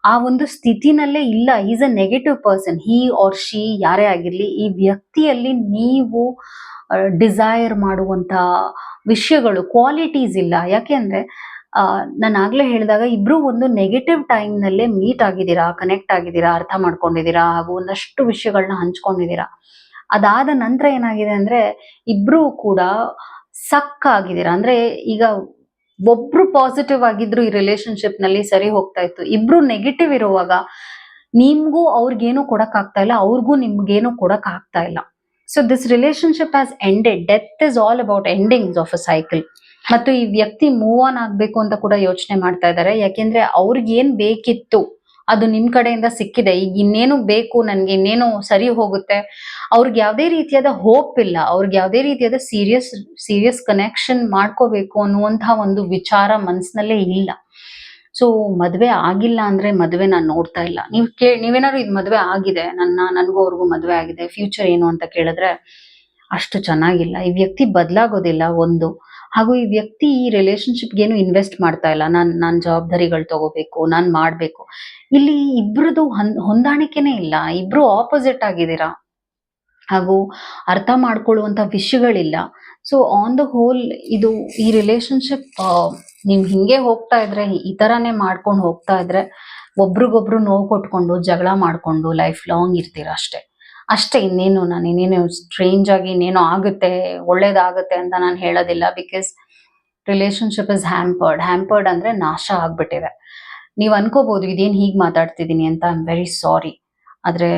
ಆ ಒಂದು ಸ್ಥಿತಿನಲ್ಲೇ ಇಲ್ಲ. Is a negative person, he or she ಯಾರೇ ಆಗಿರ್ಲಿ. ಈ ವ್ಯಕ್ತಿಯಲ್ಲಿ ನೀವು ಡಿಸೈರ್ ಮಾಡುವಂತ ವಿಷಯಗಳು, ಕ್ವಾಲಿಟೀಸ್ ಇಲ್ಲ. ಯಾಕೆಂದ್ರೆ ನಾನು ಆಗ್ಲೇ ಹೇಳಿದಾಗ, ಇಬ್ರು ಒಂದು ನೆಗೆಟಿವ್ ಟೈಮ್ ನಲ್ಲೇ ಮೀಟ್ ಆಗಿದ್ದೀರಾ, ಕನೆಕ್ಟ್ ಆಗಿದ್ದೀರಾ, ಅರ್ಥ ಮಾಡ್ಕೊಂಡಿದ್ದೀರಾ, ಹಾಗೂ ಒಂದಷ್ಟು ವಿಷಯಗಳನ್ನ ಹಂಚ್ಕೊಂಡಿದ್ದೀರಾ. ಅದಾದ ನಂತರ ಏನಾಗಿದೆ ಅಂದ್ರೆ, ಇಬ್ರು ಕೂಡ ಸಕ್ ಆಗಿದ್ದೀರಾ. ಅಂದ್ರೆ ಈಗ ಒಬ್ರು ಪಾಸಿಟಿವ್ ಆಗಿದ್ರು ಈ ರಿಲೇಶನ್ಶಿಪ್ ನಲ್ಲಿ ಸರಿ ಹೋಗ್ತಾ ಇತ್ತು. ಇಬ್ರು ನೆಗೆಟಿವ್ ಇರುವಾಗ ನಿಮ್ಗೂ ಅವ್ರಿಗೇನು ಕೊಡಕ್ ಆಗ್ತಾ ಇಲ್ಲ, ಅವ್ರಿಗೂ ನಿಮ್ಗೇನು ಕೊಡಕ್ ಆಗ್ತಾ ಇಲ್ಲ. So this relationship has ended. Death is all about endings of a cycle. ಮತ್ತು ಈ ವ್ಯಕ್ತಿ ಮೂವ್ ಆನ್ ಆಗ್ಬೇಕು ಅಂತ ಕೂಡ ಯೋಚನೆ ಮಾಡ್ತಾ ಇದ್ದಾರೆ. ಯಾಕೆಂದ್ರೆ ಅವ್ರಿಗೆ ಏನ್ ಬೇಕಿತ್ತು ಅದು ನಿಮ್ ಕಡೆಯಿಂದ ಸಿಕ್ಕಿದೆ. ಈಗ ಇನ್ನೇನು ಬೇಕು, ನನ್ಗೆ ಇನ್ನೇನು ಸರಿ ಹೋಗುತ್ತೆ. ಅವ್ರಿಗೆ ಯಾವುದೇ ರೀತಿಯಾದ ಹೋಪ್ ಇಲ್ಲ. ಅವ್ರಿಗೆ ಯಾವುದೇ ರೀತಿಯಾದ ಸೀರಿಯಸ್ ಕನೆಕ್ಷನ್ ಮಾಡ್ಕೋಬೇಕು ಅನ್ನುವಂತಹ ಒಂದು ವಿಚಾರ ಮನ್ಸಿನಲ್ಲೇ ಇಲ್ಲ. ಸೊ ಮದ್ವೆ ಆಗಿಲ್ಲ ಅಂದ್ರೆ, ಮದ್ವೆ ನಾನು ನೋಡ್ತಾ ಇಲ್ಲ. ನೀವೇನಾದ್ರು ಇದು ಮದ್ವೆ ಆಗಿದೆ, ನನ್ಗೂ ಅವ್ರಿಗೂ ಮದ್ವೆ ಆಗಿದೆ, ಫ್ಯೂಚರ್ ಏನು ಅಂತ ಕೇಳಿದ್ರೆ ಅಷ್ಟು ಚೆನ್ನಾಗಿಲ್ಲ. ಈ ವ್ಯಕ್ತಿ ಬದಲಾಗೋದಿಲ್ಲ ಒಂದು. ಹಾಗೂ ಈ ವ್ಯಕ್ತಿ ಈ ರಿಲೇಶನ್ಶಿಪ್ಗೆ ಏನು ಇನ್ವೆಸ್ಟ್ ಮಾಡ್ತಾ ಇಲ್ಲ. ನಾನ್ ಜವಾಬ್ದಾರಿಗಳು ತಗೋಬೇಕು, ನಾನ್ ಮಾಡ್ಬೇಕು. ಇಲ್ಲಿ ಇಬ್ರದು ಹೊಂದಾಣಿಕೆನೇ ಇಲ್ಲ. ಇಬ್ರು ಆಪೋಸಿಟ್ ಆಗಿದ್ದೀರಾ. ಹಾಗೂ ಅರ್ಥ ಮಾಡ್ಕೊಳ್ಳುವಂತ ವಿಷಯಗಳಿಲ್ಲ. ಸೊ ಆನ್ ದ ಹೋಲ್ ಈ ರಿಲೇಶನ್ಶಿಪ್ ನೀವು ಹಿಂಗೆ ಹೋಗ್ತಾ ಇದ್ರೆ, ಈ ತರಾನೇ ಮಾಡ್ಕೊಂಡು ಹೋಗ್ತಾ ಇದ್ರೆ, ಒಬ್ರಿಗೊಬ್ರು ನೋವು ಕೊಟ್ಕೊಂಡು ಜಗಳ ಮಾಡ್ಕೊಂಡು ಲೈಫ್ ಲಾಂಗ್ ಇರ್ತೀರಾ ಅಷ್ಟೇ. ಇನ್ನೇನು ಸ್ಟ್ರೇಂಜ್ ಆಗಿ ಇನ್ನೇನೋ ಆಗುತ್ತೆ, ಒಳ್ಳೇದಾಗುತ್ತೆ ಅಂತ ನಾನು ಹೇಳೋದಿಲ್ಲ. ಬಿಕಾಸ್ ರಿಲೇಶನ್ಶಿಪ್ ಇಸ್ ಹ್ಯಾಂಪರ್ಡ್ ಅಂದ್ರೆ ನಾಶ ಆಗ್ಬಿಟ್ಟಿದೆ. ನೀವು ಅನ್ಕೋಬಹುದು ಇದೇನು ಹೀಗೆ ಮಾತಾಡ್ತಿದ್ದೀನಿ ಅಂತ. I am very sorry. ಆದ್ರೆ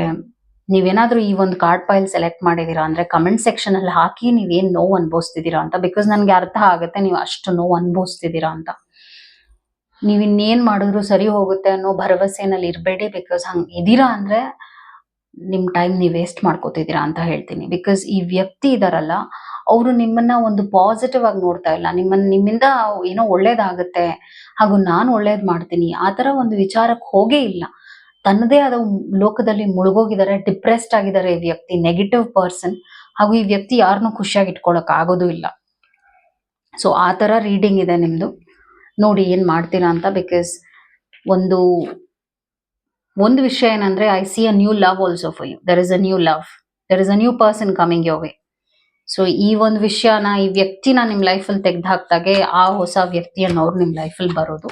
ನೀವೇನಾದ್ರೂ ಈ ಒಂದು ಕಾರ್ಡ್ ಫೈಲ್ ಸೆಲೆಕ್ಟ್ ಮಾಡಿದೀರಾ ಅಂದ್ರೆ ಕಮೆಂಟ್ ಸೆಕ್ಷನ್ ಅಲ್ಲಿ ಹಾಕಿ ನೀವೇನ್ ನೋವು ಅನುಭವಿಸ್ತಿದ್ದೀರಾ ಅಂತ. ಬಿಕಾಸ್ ನನ್ಗೆ ಅರ್ಥ ಆಗುತ್ತೆ ನೀವು ಅಷ್ಟು ನೋವು ಅನುಭವಿಸ್ತಿದ್ದೀರಾ ಅಂತ. ನೀವ್ ಇನ್ನೇನ್ ಮಾಡಿದ್ರು ಸರಿ ಹೋಗುತ್ತೆ ಅನ್ನೋ ಭರವಸೆನಲ್ಲಿ ಇರಬೇಡಿ. ಬಿಕಾಸ್ ಹಂಗ್ ಇದೀರಾ ಅಂದ್ರೆ ನಿಮ್ ಟೈಮ್ ನೀವು ವೇಸ್ಟ್ ಮಾಡ್ಕೋತಿದ್ದೀರಾ ಅಂತ ಹೇಳ್ತೀನಿ. ಬಿಕಾಸ್ ಈ ವ್ಯಕ್ತಿ ಇದಾರಲ್ಲ, ಅವರು ನಿಮ್ಮನ್ನ ಒಂದು ಪಾಸಿಟಿವ್ ಆಗಿ ನೋಡ್ತಾ ಇಲ್ಲ. ನಿಮ್ಮಿಂದ ಏನೋ ಒಳ್ಳೇದಾಗುತ್ತೆ ಹಾಗೂ ನಾನು ಒಳ್ಳೇದ್ ಮಾಡ್ತೀನಿ ಆ ತರ ಒಂದು ವಿಚಾರಕ್ಕೆ ಹೋಗೇ ಇಲ್ಲ. ತನ್ನದೇ ಆದ ಲೋಕದಲ್ಲಿ ಮುಳುಗೋಗಿದ್ದಾರೆ, ಡಿಪ್ರೆಸ್ಡ್ ಆಗಿದ್ದಾರೆ ಈ ವ್ಯಕ್ತಿ, ನೆಗೆಟಿವ್ ಪರ್ಸನ್. ಹಾಗೂ ಈ ವ್ಯಕ್ತಿ ಯಾರನ್ನೂ ಖುಷಿಯಾಗಿ ಇಟ್ಕೊಳಕ್ ಆಗೋದು ಇಲ್ಲ. ಸೊ ಆ ತರ ರೀಡಿಂಗ್ ಇದೆ ನಿಮ್ದು. ನೋಡಿ ಏನ್ ಮಾಡ್ತೀರಾ ಅಂತ. ಬಿಕಾಸ್ ಒಂದು ವಿಷಯ ಏನಂದ್ರೆ, I see a new love also for you. There is a new love, there is a new person coming your way. So ಈ ಒಂದು ವಿಷಯನ, ಈ ವ್ಯಕ್ತಿನ ನಿಮ್ ಲೈಫಲ್ಲಿ ತೆಗೆದು ಹಾಕ್ದಾಗೆ ಆ ಹೊಸ ವ್ಯಕ್ತಿ ಅನ್ನೋರು ನಿಮ್ ಲೈಫಲ್ಲಿ ಬರೋದು.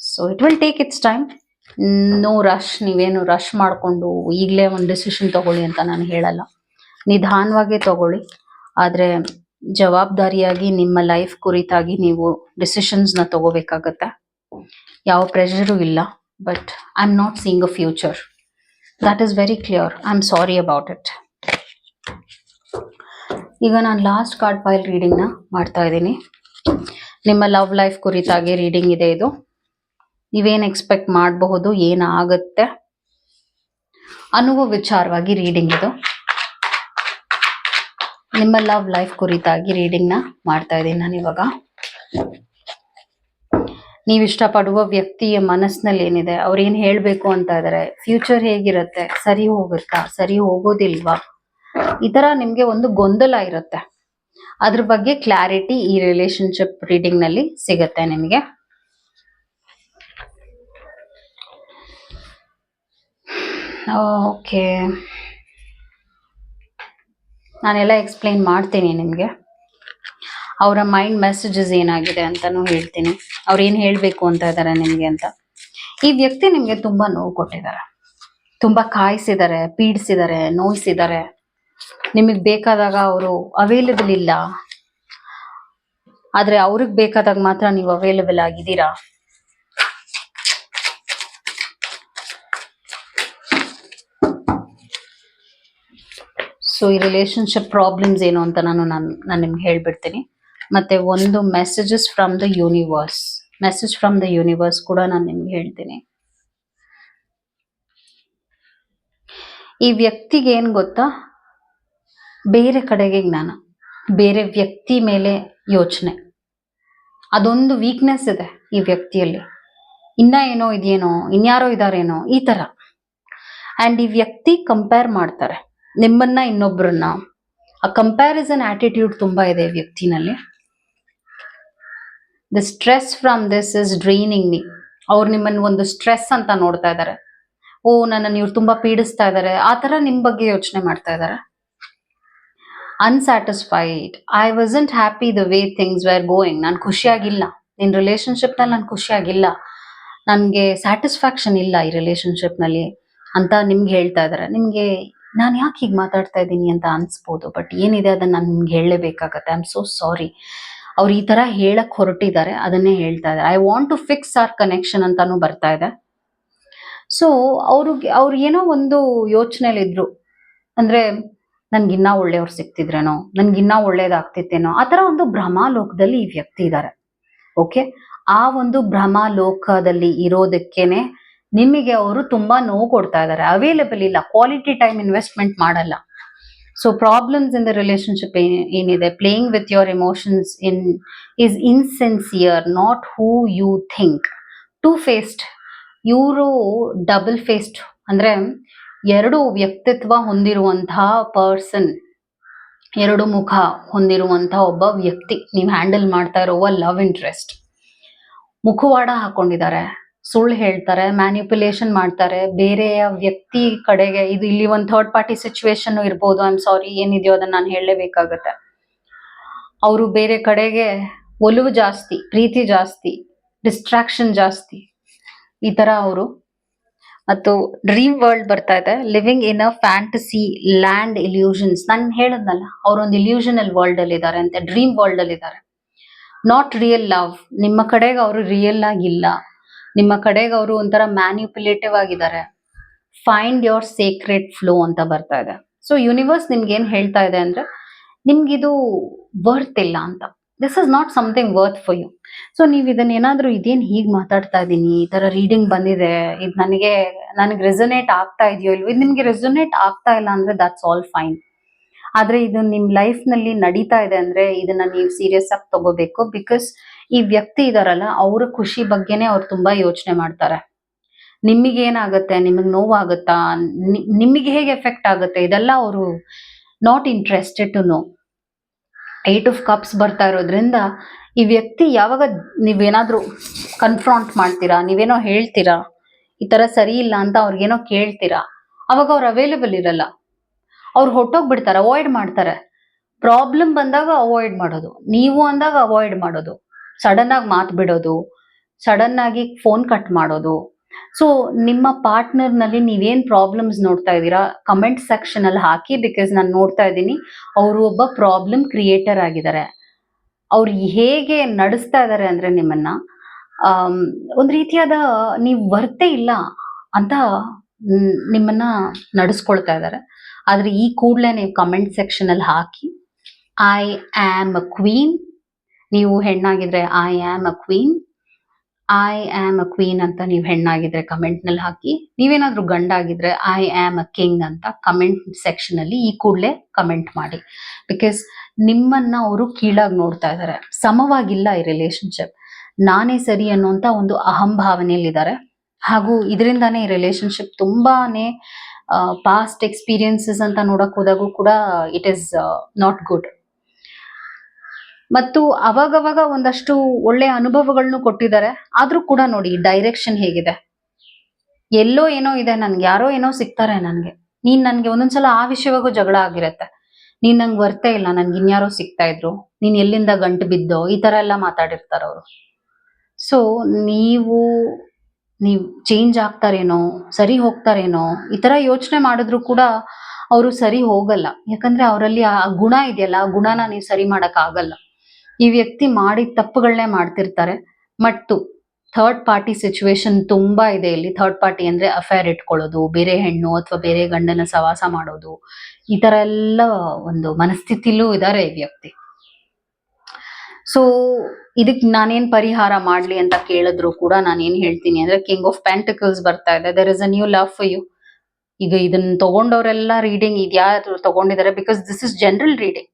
So it will take its time. No rush. ನೀವೇನು ರಶ್ ಮಾಡಿಕೊಂಡು ಈಗಲೇ ಒಂದು ಡಿಸಿಷನ್ ತಗೊಳ್ಳಿ ಅಂತ ನಾನು ಹೇಳಲ್ಲ. ನಿಧಾನವಾಗಿ ತಗೊಳ್ಳಿ. ಆದ್ರೆ ಜವಾಬ್ದಾರಿಯಾಗಿ ನಿಮ್ಮ ಲೈಫ್ ಕುರಿತಾಗಿ ನೀವು ಡಿಸಿಷನ್ಸ್ನ ತಗೋಬೇಕಾಗತ್ತೆ. ಯಾವ ಪ್ರೆಷರು ಇಲ್ಲ. But I am not seeing a future. That is very clear. I am sorry about it. ಈಗ ನಾನು ಲಾಸ್ಟ್ ಕಾರ್ಡ್ ಫೈಲ್ ರೀಡಿಂಗ್ನ ಮಾಡ್ತಾ ಇದ್ದೀನಿ. ನಿಮ್ಮ ಲವ್ ಲೈಫ್ ಕುರಿತಾಗಿ ರೀಡಿಂಗ್ ಇದೆ ಇದು. ನೀವೇನು ಎಕ್ಸ್ಪೆಕ್ಟ್ ಮಾಡಬಹುದು, ಏನಾಗುತ್ತೆ ಅನ್ನುವ ವಿಚಾರವಾಗಿ ರೀಡಿಂಗ್ ಇದು. ನಿಮ್ಮ ಲವ್ ಲೈಫ್ ಕುರಿತಾಗಿ ರೀಡಿಂಗ್ನ ಮಾಡ್ತಾ ಇದ್ದೀನಿ ನಾನು ಇವಾಗ. ನೀವು ಇಷ್ಟಪಡುವ ವ್ಯಕ್ತಿಯ ಮನಸ್ಸಿನಲ್ಲಿ ಏನಿದೆ, ಅವ್ರು ಏನ್ ಹೇಳ್ಬೇಕು ಅಂತ ಇದಾರೆ, ಫ್ಯೂಚರ್ ಹೇಗಿರುತ್ತೆ, ಸರಿ ಹೋಗುತ್ತಾ, ಸರಿ ಹೋಗೋದಿಲ್ವಾ, ಈ ತರ ನಿಮ್ಗೆ ಒಂದು ಗೊಂದಲ ಇರುತ್ತೆ. ಅದ್ರ ಬಗ್ಗೆ ಕ್ಲಾರಿಟಿ ಈ ರಿಲೇಶನ್ಶಿಪ್ ರೀಡಿಂಗ್ ನಲ್ಲಿ ಸಿಗುತ್ತೆ ನಿಮಗೆ. ಓಕೆ, ನಾನೆಲ್ಲ ಎಕ್ಸ್ಪ್ಲೈನ್ ಮಾಡ್ತೀನಿ ನಿಮಗೆ. ಅವರ ಮೈಂಡ್ ಮೆಸೇಜಸ್ ಏನಾಗಿದೆ ಅಂತಾನು ಹೇಳ್ತೀನಿ. ಅವ್ರು ಏನ್ ಹೇಳ್ಬೇಕು ಅಂತ ಇದಾರೆ ನಿಮ್ಗೆ ಅಂತ. ಈ ವ್ಯಕ್ತಿ ನಿಮ್ಗೆ ತುಂಬಾ ನೋವು ಕೊಟ್ಟಿದ್ದಾರೆ, ತುಂಬಾ ಕಾಯಿಸಿದ್ದಾರೆ, ಪೀಡಿಸಿದ್ದಾರೆ, ನೋಯಿಸಿದ್ದಾರೆ. ನಿಮಗ್ ಬೇಕಾದಾಗ ಅವರು ಅವೈಲೇಬಲ್ ಇಲ್ಲ, ಆದ್ರೆ ಅವ್ರಿಗೆ ಬೇಕಾದಾಗ ಮಾತ್ರ ನೀವು ಅವೈಲೇಬಲ್ ಆಗಿದ್ದೀರಾ. ಸೊ ಈ ರಿಲೇಶನ್ಶಿಪ್ ಪ್ರಾಬ್ಲಮ್ಸ್ ಏನು ಅಂತ ನಾನು ನಿಮ್ಗೆ ಹೇಳ್ಬಿಡ್ತೀನಿ. ಮತ್ತೆ ಒಂದು messages from the universe, message from the universe ಕೂಡ ನಾನು ನಿಮ್ಗೆ ಹೇಳ್ತೀನಿ. ಈ ವ್ಯಕ್ತಿಗೆ ಏನ್ ಗೊತ್ತಾ, ಬೇರೆ ಕಡೆಗೆ ಜ್ಞಾನ, ಬೇರೆ ವ್ಯಕ್ತಿ ಮೇಲೆ ಯೋಚನೆ, ಅದೊಂದು ವೀಕ್ನೆಸ್ ಇದೆ ಈ ವ್ಯಕ್ತಿಯಲ್ಲಿ. ಇನ್ನ ಏನೋ ಇದೆಯೇನೋ, ಇನ್ಯಾರೋ ಇದಾರೇನೋ, ಈ ತರ. ಅಂಡ್ ಈ ವ್ಯಕ್ತಿ ಕಂಪೇರ್ ಮಾಡ್ತಾರೆ ನಿಮ್ಮನ್ನ ಇನ್ನೊಬ್ರನ್ನ. ಆ ಕಂಪ್ಯಾರಿಸನ್ ಆಟಿಟ್ಯೂಡ್ ತುಂಬಾ ಇದೆ ಈ ವ್ಯಕ್ತಿನಲ್ಲಿ. The stress from this is draining me. ಅವ್ರು ನಿಮ್ಮನ್ನ ಒಂದು ಸ್ಟ್ರೆಸ್ ಅಂತ ನೋಡ್ತಾ ಇದ್ದಾರೆ. ಓ, ನನ್ನನ್ನು ಇವ್ರು ತುಂಬಾ ಪೀಡಿಸ್ತಾ ಇದ್ದಾರೆ, ಆ ತರ ನಿಮ್ ಬಗ್ಗೆ ಯೋಚನೆ ಮಾಡ್ತಾ ಇದ್ದಾರೆ. Unsatisfied. I wasn't happy the way things were going. ನಾನು ಖುಷಿಯಾಗಿಲ್ಲ ನಿನ್ ರಿಲೇಶನ್ಶಿಪ್ ನಲ್ಲಿ, ನಾನು ಖುಷಿಯಾಗಿಲ್ಲ, ನನ್ಗೆ ಸ್ಯಾಟಿಸ್ಫ್ಯಾಕ್ಷನ್ ಇಲ್ಲ ಈ ರಿಲೇಶನ್ಶಿಪ್ ನಲ್ಲಿ ಅಂತ ನಿಮ್ಗೆ ಹೇಳ್ತಾ ಇದಾರೆ. ನಿಮ್ಗೆ ನಾನು ಯಾಕೆ ಹೀಗೆ ಮಾತಾಡ್ತಾ ಇದ್ದೀನಿ ಅಂತ ಅನ್ಸ್ಬೋದು, ಬಟ್ ಏನಿದೆ ಅದನ್ನ ನಾನು ನಿಮ್ಗೆ ಹೇಳಲೇಬೇಕಾಗತ್ತೆ. I am so sorry. ಅವ್ರು ಈ ತರ ಹೇಳಕ್ ಹೊರಟಿದ್ದಾರೆ, ಅದನ್ನೇ ಹೇಳ್ತಾ ಇದ್ದಾರೆ. I want to fix our connection ಅಂತಾನು ಬರ್ತಾ ಇದೆ. ಸೊ ಅವ್ರು ಏನೋ ಒಂದು ಯೋಚನೆಯಲ್ಲಿದ್ರು, ಅಂದ್ರೆ ನನ್ಗಿನ್ನ ಒಳ್ಳೆಯವ್ರು ಸಿಕ್ತಿದ್ರೇನೋ, ನನ್ಗಿನ್ನ ಒಳ್ಳೇದಾಗ್ತಿತ್ತೇನೋ, ಆ ತರ ಒಂದು ಭ್ರಮಾಲೋಕದಲ್ಲಿ ಈ ವ್ಯಕ್ತಿ ಇದ್ದಾರೆ. ಓಕೆ, ಆ ಒಂದು ಭ್ರಮಾಲೋಕದಲ್ಲಿ ಇರೋದಕ್ಕೇನೆ ನಿಮಗೆ ಅವರು ತುಂಬಾ ನೋವು ಕೊಡ್ತಾ ಇದ್ದಾರೆ. ಅವೈಲೇಬಲ್ ಇಲ್ಲ, ಕ್ವಾಲಿಟಿ ಟೈಮ್ ಇನ್ವೆಸ್ಟ್ಮೆಂಟ್ ಮಾಡಲ್ಲ. So problems in the relationship ಏನಿದೆ, playing with your emotions is insincere, not who you think. Two faced. ಇವರು ಡಬಲ್ ಫೇಸ್ಡ್, ಅಂದ್ರೆ ಎರಡು ವ್ಯಕ್ತಿತ್ವ ಹೊಂದಿರುವಂತಹ ಪರ್ಸನ್, ಎರಡು ಮುಖ ಹೊಂದಿರುವಂತಹ ಒಬ್ಬ ವ್ಯಕ್ತಿ ನೀವು ಹ್ಯಾಂಡಲ್ ಮಾಡ್ತಾ ಇರುವ ಲವ್ ಇಂಟ್ರೆಸ್ಟ್. ಮುಖವಾಡ ಹಾಕೊಂಡಿದ್ದಾರೆ, ಸುಳ್ಳು ಹೇಳ್ತಾರೆ, ಮ್ಯಾನಿಪ್ಯುಲೇಷನ್ ಮಾಡ್ತಾರೆ ಬೇರೆಯ ವ್ಯಕ್ತಿ ಕಡೆಗೆ. ಇದು ಇಲ್ಲಿ ಒಂದು ಥರ್ಡ್ ಪಾರ್ಟಿ ಸಿಚುವೇಶನ್ ಇರ್ಬೋದು. ಐ ಆಮ್ ಸಾರಿ, ಏನಿದೆಯೋ ಅದನ್ನ ನಾನು ಹೇಳಲೇಬೇಕಾಗತ್ತೆ. ಅವರು ಬೇರೆ ಕಡೆಗೆ ಒಲವು ಜಾಸ್ತಿ, ಪ್ರೀತಿ ಜಾಸ್ತಿ, ಡಿಸ್ಟ್ರಾಕ್ಷನ್ ಜಾಸ್ತಿ, ಈ ತರ ಅವರು. ಮತ್ತು ಡ್ರೀಮ್ ವರ್ಲ್ಡ್ ಬರ್ತಾ ಇದೆ. Living in a fantasy land illusions. ನಾನು ಹೇಳದ್ನಲ್ಲ, ಅವರೊಂದು ಇಲ್ಯೂಷನಲ್ ವರ್ಲ್ಡ್ ಅಲ್ಲಿ ಇದ್ದಾರೆ ಅಂತೆ, ಡ್ರೀಮ್ ವರ್ಲ್ಡ್ ಅಲ್ಲಿ ಇದ್ದಾರೆ. Not real love. ನಿಮ್ಮ ಕಡೆಗೆ ಅವರು ರಿಯಲ್ ಆಗಿಲ್ಲ. ನಿಮ್ಮ ಕಡೆಗೆ ಅವರು ಒಂಥರ ಮ್ಯಾನ್ಯುಪ್ಯುಲೇಟಿವ್ ಆಗಿದ್ದಾರೆ. ಫೈಂಡ್ ಯೋರ್ ಸೇಕ್ರೆಡ್ ಫ್ಲೋ ಅಂತ ಬರ್ತಾ ಇದೆ. ಸೊ ಯೂನಿವರ್ಸ್ ನಿಮ್ಗೆ ಏನ್ ಹೇಳ್ತಾ ಇದೆ ಅಂದ್ರೆ ನಿಮ್ಗಿದು ವರ್ತ್ ಇಲ್ಲ ಅಂತ. This is not something worth for you. So ನೀವು ಇದನ್ನ ಏನಾದ್ರೂ ಇದೇನ್ ಹೀಗ್ ಮಾತಾಡ್ತಾ ಇದ್ದೀನಿ, ಈ ತರ ರೀಡಿಂಗ್ ಬಂದಿದೆ, ಇದು ನನಗೆ ರೆಸೊನೇಟ್ ಆಗ್ತಾ ಇದೆಯೋ ಇಲ್ವೋ, ಇದು ನಿಮ್ಗೆ ರೆಸೊನೇಟ್ ಆಗ್ತಾ ಇಲ್ಲ ಅಂದ್ರೆ ದಟ್ಸ್ ಆಲ್ ಫೈನ್. ಆದ್ರೆ ಇದು ನಿಮ್ ಲೈಫ್ ನಲ್ಲಿ ನಡೀತಾ ಇದೆ ಅಂದ್ರೆ ಇದನ್ನ ನೀವು ಸೀರಿಯಸ್ ಆಗಿ ತಗೋಬೇಕು. ಬಿಕಾಸ್ ಈ ವ್ಯಕ್ತಿ ಇದಾರಲ್ಲ, ಅವ್ರ ಖುಷಿ ಬಗ್ಗೆನೇ ಅವ್ರು ತುಂಬಾ ಯೋಚನೆ ಮಾಡ್ತಾರೆ. ನಿಮಗೆ ಏನಾಗುತ್ತೆ, ನಿಮಗೆ ನೋವಾಗುತ್ತಾ, ನಿಮಗೆ ಹೇಗೆ ಎಫೆಕ್ಟ್ ಆಗುತ್ತೆ, ಇದೆಲ್ಲ ಅವರು not interested to know. 8 of Cups ಬರ್ತಾ ಇರೋದ್ರಿಂದ ಈ ವ್ಯಕ್ತಿ ಯಾವಾಗ ನೀವೇನಾದ್ರೂ ಕನ್ಫ್ರಾಂಟ್ ಮಾಡ್ತೀರಾ, ನೀವೇನೋ ಹೇಳ್ತೀರಾ, ಈ ತರ ಸರಿ ಇಲ್ಲ ಅಂತ ಅವ್ರಿಗೇನೋ ಕೇಳ್ತೀರಾ, ಅವಾಗ ಅವ್ರು ಅವೈಲೇಬಲ್ ಇರಲ್ಲ. ಅವ್ರು ಹೊಟ್ಟೋಗ್ಬಿಡ್ತಾರೆ, ಅವಾಯ್ಡ್ ಮಾಡ್ತಾರೆ. ಪ್ರಾಬ್ಲಮ್ ಬಂದಾಗ ಅವಾಯ್ಡ್ ಮಾಡೋದು, ನೀವು ಅಂದಾಗ ಅವಾಯ್ಡ್ ಮಾಡೋದು, ಸಡನ್ ಆಗಿ ಮಾತು ಬಿಡೋದು, ಸಡನ್ ಆಗಿ ಫೋನ್ ಕಟ್ ಮಾಡೋದು. ಸೊ ನಿಮ್ಮ ಪಾರ್ಟ್ನರ್ ನಲ್ಲಿ ನೀವೇನ್ ಪ್ರಾಬ್ಲಮ್ಸ್ ನೋಡ್ತಾ ಇದ್ದೀರಾ ಕಮೆಂಟ್ ಸೆಕ್ಷನ್ ಅಲ್ಲಿ ಹಾಕಿ. ಬಿಕಾಸ್ ನಾನು ನೋಡ್ತಾ ಇದ್ದೀನಿ ಅವರು ಒಬ್ಬ ಪ್ರಾಬ್ಲಮ್ ಕ್ರಿಯೇಟರ್ ಆಗಿದ್ದಾರೆ. ಅವ್ರು ಹೇಗೆ ನಡೆಸ್ತಾ ಇದ್ದಾರೆ ಅಂದ್ರೆ ನಿಮ್ಮನ್ನ ಒಂದ್ ರೀತಿಯಾದ ನೀವು ವರ್ತೆ ಇಲ್ಲ ಅಂತ ನಿಮ್ಮನ್ನ ನಡೆಸ್ಕೊಳ್ತಾ ಇದ್ದಾರೆ. ಆದ್ರೆ ಈ ಕೂಡಲೇ ನೀವು ಕಮೆಂಟ್ ಸೆಕ್ಷನ್ ಅಲ್ಲಿ ಹಾಕಿ ಐ ಆಮ್ ಅ ಕ್ವೀನ್. ನೀವು ಹೆಣ್ಣಾಗಿದ್ರೆ I am a queen, I am a queen ಅಂತ ನೀವು ಹೆಣ್ಣಾಗಿದ್ರೆ ಕಮೆಂಟ್ ನಲ್ಲಿ ಹಾಕಿ. ನೀವೇನಾದ್ರೂ ಗಂಡಾಗಿದ್ರೆ ಐ ಆಮ್ ಅ ಕಿಂಗ್ ಅಂತ ಕಮೆಂಟ್ ಸೆಕ್ಷನ್ ಅಲ್ಲಿ ಈ ಕೂಡಲೇ ಕಮೆಂಟ್ ಮಾಡಿ. ಬಿಕಾಸ್ ನಿಮ್ಮನ್ನ ಅವರು ಕೀಳಾಗಿ ನೋಡ್ತಾ ಇದ್ದಾರೆ. ಸಮವಾಗಿಲ್ಲ ಈ ರಿಲೇಶನ್ಶಿಪ್. ನಾನೇ ಸರಿ ಅನ್ನುವಂತ ಒಂದು ಅಹಂಭಾವನೆಯಲ್ಲಿದ್ದಾರೆ. ಹಾಗೂ ಇದರಿಂದಾನೇ ಈ ರಿಲೇಶನ್ಶಿಪ್ ತುಂಬಾನೇ ಪಾಸ್ಟ್ ಎಕ್ಸ್ಪೀರಿಯನ್ಸಸ್ ಅಂತ ನೋಡಕ್ ಹೋದಾಗೂ ಕೂಡ ಇಟ್ ಈಸ್ ನಾಟ್ ಗುಡ್. ಮತ್ತು ಅವಾಗವಾಗ ಒಂದಷ್ಟು ಒಳ್ಳೆ ಅನುಭವಗಳನ್ನು ಕೊಟ್ಟಿದ್ದಾರೆ. ಆದ್ರೂ ಕೂಡ ನೋಡಿ ಡೈರೆಕ್ಷನ್ ಹೇಗಿದೆ. ಎಲ್ಲೋ ಏನೋ ಇದೆ, ನನ್ಗೆ ಯಾರೋ ಏನೋ ಸಿಗ್ತಾರೆ ನನ್ಗೆ. ನೀನ್ ನನ್ಗೆ ಒಂದೊಂದ್ಸಲ ಆ ವಿಷಯವಾಗೂ ಜಗಳ ಆಗಿರತ್ತೆ. ನೀನ್ ನಂಗೆ ವರ್ತೆ ಇಲ್ಲ, ನನ್ಗೆ ಇನ್ಯಾರೋ ಸಿಗ್ತಾ ಇದ್ರು, ನೀನ್ ಎಲ್ಲಿಂದ ಗಂಟು ಬಿದ್ದೋ, ಈ ತರ ಎಲ್ಲ ಮಾತಾಡಿರ್ತಾರ ಅವರು. ಸೊ ನೀವು ಚೇಂಜ್ ಆಗ್ತಾರೇನೋ, ಸರಿ ಹೋಗ್ತಾರೇನೋ, ಈ ತರ ಯೋಚನೆ ಮಾಡಿದ್ರು ಕೂಡ ಅವರು ಸರಿ ಹೋಗಲ್ಲ. ಯಾಕಂದ್ರೆ ಅವರಲ್ಲಿ ಆ ಗುಣ ಇದೆಯಲ್ಲ, ಆ ಗುಣನ ನೀವು ಸರಿ ಮಾಡಕ್ ಆಗಲ್ಲ. ಈ ವ್ಯಕ್ತಿ ಮಾಡಿದ ತಪ್ಪುಗಳನ್ನೇ ಮಾಡ್ತಿರ್ತಾರೆ. ಮತ್ತು ಥರ್ಡ್ ಪಾರ್ಟಿ ಸಿಚುವೇಶನ್ ತುಂಬಾ ಇದೆ ಇಲ್ಲಿ. ಥರ್ಡ್ ಪಾರ್ಟಿ ಅಂದ್ರೆ ಅಫೇರ್ ಇಟ್ಕೊಳ್ಳೋದು, ಬೇರೆ ಹೆಣ್ಣು ಅಥವಾ ಬೇರೆ ಗಂಡನ ಸವಾಸ ಮಾಡೋದು, ಈ ತರ ಎಲ್ಲ ಒಂದು ಮನಸ್ಥಿತಿಲೂ ಇದ್ದಾರೆ ಈ ವ್ಯಕ್ತಿ. ಸೊ ಇದಕ್ ನಾನೇನ್ ಪರಿಹಾರ ಮಾಡ್ಲಿ ಅಂತ ಕೇಳಿದ್ರು ಕೂಡ ನಾನು ಏನ್ ಹೇಳ್ತೀನಿ ಅಂದ್ರೆ ಕಿಂಗ್ ಆಫ್ ಪೆಂಟಿಕಲ್ಸ್ ಬರ್ತಾ ಇದೆ. There is a new love for you. ಈಗ ಇದನ್ನ ತಗೊಂಡವರೆಲ್ಲ ರೀಡಿಂಗ್ ಇದ್ಯಾರು ತಗೊಂಡಿದ್ದಾರೆ, because this is general reading.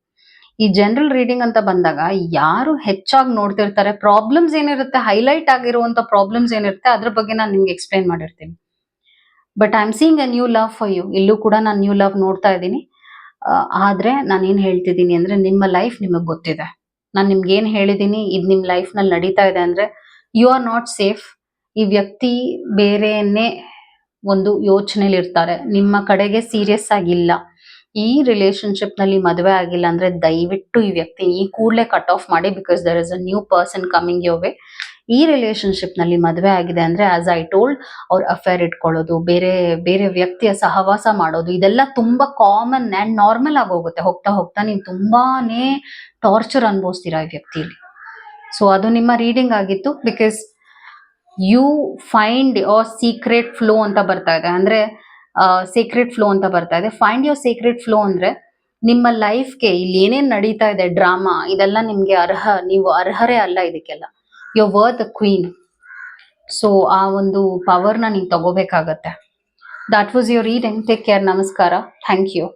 ಈ ಜನರಲ್ ರೀಡಿಂಗ್ ಅಂತ ಬಂದಾಗ ಯಾರು ಹೆಚ್ಚಾಗಿ ನೋಡ್ತಿರ್ತಾರೆ, ಪ್ರಾಬ್ಲಮ್ಸ್ ಏನಿರುತ್ತೆ, ಹೈಲೈಟ್ ಆಗಿರುವಂತ ಪ್ರಾಬ್ಲಮ್ಸ್ ಏನಿರುತ್ತೆ ಅದ್ರ ಬಗ್ಗೆ ನಾನು ನಿಮ್ಗೆ ಎಕ್ಸ್ಪ್ಲೈನ್ ಮಾಡಿರ್ತೀನಿ. But I am seeing a new love for you. ಇಲ್ಲೂ ಕೂಡ ನಾನು ನ್ಯೂ ಲವ್ ನೋಡ್ತಾ ಇದ್ದೀನಿ. ಆದ್ರೆ ನಾನು ಏನ್ ಹೇಳ್ತಿದ್ದೀನಿ ಅಂದ್ರೆ ನಿಮ್ಮ ಲೈಫ್ ನಿಮಗ್ ಗೊತ್ತಿದೆ. ನಾನು ನಿಮ್ಗೆ ಏನ್ ಹೇಳಿದೀನಿ ಇದು ನಿಮ್ ಲೈಫ್ ನಲ್ಲಿ ನಡೀತಾ ಇದೆ ಅಂದ್ರೆ ಯು ಆರ್ ನಾಟ್ ಸೇಫ್. ಈ ವ್ಯಕ್ತಿ ಬೇರೆಯನ್ನೇ ಒಂದು ಯೋಚನೆಯಲ್ಲಿ ಇರ್ತಾರೆ, ನಿಮ್ಮ ಕಡೆಗೆ ಸೀರಿಯಸ್ ಆಗಿಲ್ಲ. ಈ ರಿಲೇಶನ್ಶಿಪ್ ನಲ್ಲಿ ಮದುವೆ ಆಗಿಲ್ಲ ಅಂದ್ರೆ ದಯವಿಟ್ಟು ಈ ವ್ಯಕ್ತಿ ಈ ಕೂಡಲೇ ಕಟ್ ಆಫ್ ಮಾಡಿ. Because there is a new person coming your way. ಈ ರಿಲೇಶನ್ಶಿಪ್ ನಲ್ಲಿ ಮದುವೆ ಆಗಿದೆ ಅಂದ್ರೆ ಆಸ್ ಐ ಟೋಲ್ಡ್, ಅವ್ರ ಅಫೇರ್ ಇಟ್ಕೊಳ್ಳೋದು, ಬೇರೆ ಬೇರೆ ವ್ಯಕ್ತಿಯ ಸಹವಾಸ ಮಾಡೋದು, ಇದೆಲ್ಲ ತುಂಬಾ ಕಾಮನ್ ಅಂಡ್ ನಾರ್ಮಲ್ ಆಗಿ ಹೋಗುತ್ತೆ. ಹೋಗ್ತಾ ಹೋಗ್ತಾ ನೀವು ತುಂಬಾನೇ ಟಾರ್ಚರ್ ಅನುಭವಿಸ್ತೀರಾ ಈ ವ್ಯಕ್ತಿಯಲ್ಲಿ. ಸೊ ಅದು ನಿಮ್ಮ ರೀಡಿಂಗ್ ಆಗಿತ್ತು. Because you find your secret flow ಅಂತ ಬರ್ತಾ ಇದೆ. ಅಂದ್ರೆ ಸೀಕ್ರೆಟ್ ಫ್ಲೋ ಅಂತ ಬರ್ತಾ ಇದೆ. ಫೈಂಡ್ ಯೋರ್ ಸೀಕ್ರೆಟ್ ಫ್ಲೋ ಅಂದ್ರೆ ನಿಮ್ಮ ಲೈಫ್ಗೆ ಇಲ್ಲಿ ಏನೇನ್ ನಡೀತಾ ಇದೆ ಡ್ರಾಮಾ, ಇದೆಲ್ಲ ನಿಮ್ಗೆ ನೀವು ಅರ್ಹರೇ ಅಲ್ಲ ಇದಕ್ಕೆಲ್ಲ. You worth a queen. So ಆ ಒಂದು ಪವರ್ನ ನೀವು ತಗೋಬೇಕಾಗತ್ತೆ. That was your reading. Take care. ನಮಸ್ಕಾರ. Thank you.